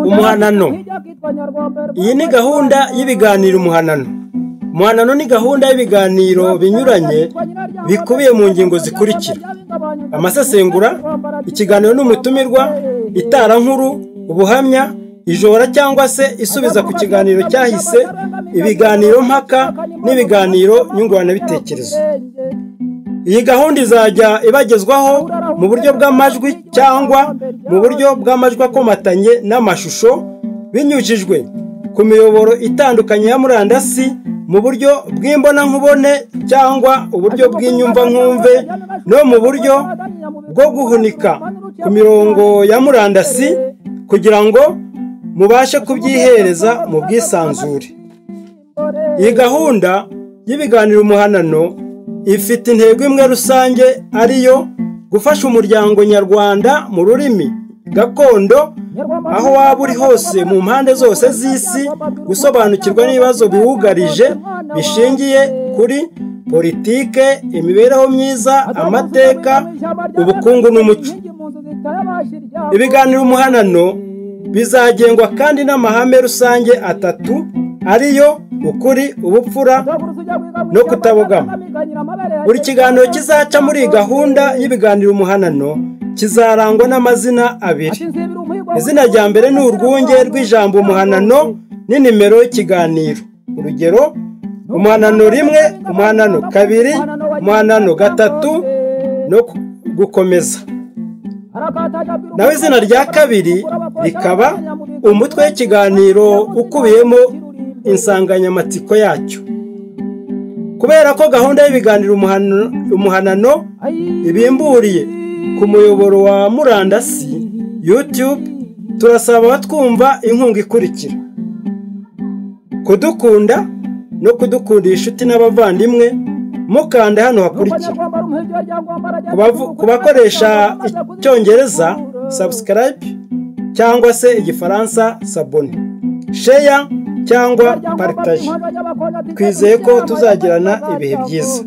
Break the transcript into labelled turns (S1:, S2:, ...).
S1: Umuhanano. Iyi ni gahunda y'ibiganiro umuhanano. Umuhanano ni gahunda y'ibiganiro binyuranye bikubiye mu ngingo zikurikira: amasesengura, ikiganiro n'umutumirwa, itarankuru, ubuhamya, ijora cyangwa se isubiza ku kiganiro cyahise, ibiganiro mpaka n'ibiganiro nyunguranabitekerezo. Iyi gahunda izajya ibagezwaho mu buryo bw'amajwi cyangwa mu buryo bw'amajwi akomatanye n'amashusho binyujijwe ku miyoboro itandukanye ya murandasi, mu buryo bw'imbonankubone cyangwa uburyo bw'inyumvankumve, no mu buryo bwo guhunika ku mirongo ya murandasi kugira ngo mubashe kubyihereza mu bwisanzure. Iyi gahunda y'ibiganiro umuhanano ifite intego imwe rusange, ariyo gufasha umuryango nyarwanda mu rurimi gakondo, aho waba uri hose mu mpande zose z'isi, gusobanukirwa n'ibibazo biwugarije bishingiye kuri politike, imibereho myiza, amateka, ubukungu n'umuco. Ibiganiro umuhanano bizagengwa kandi n'amahame rusange atatu, ariyo ukuri, ubupfura no kutabogama. Buri kiganiro kizaca muri iyi gahunda y'ibiganiro umuhanano kizarangwa n'amazina abiri. Izina rya mbere ni urwunge rw'ijambo umuhanano n'inimero y'ikiganiro. Urugero: umuhanano rimwe, umuhanano kabiri, umuhanano gatatu no gukomeza. Naho izina rya kabiri rikaba umutwe w'ikiganiro ukubiyemo insanganyamatsiko yacyo. Kubera ko gahunda y'ibiganiro umuhanano ibimburiye ku muyoboro wa murandasi YouTube, turasaba abatwumva inkunga ikurikira: kudukunda no kudukundisha inshuti n'abavandimwe, mukanda hano hakurikira. Ku bakoresha icyongereza subscribe cyangwa se igifaransa s'abonner, share cyangwa partage. Twizeye ko tuzagirana ibihe byiza.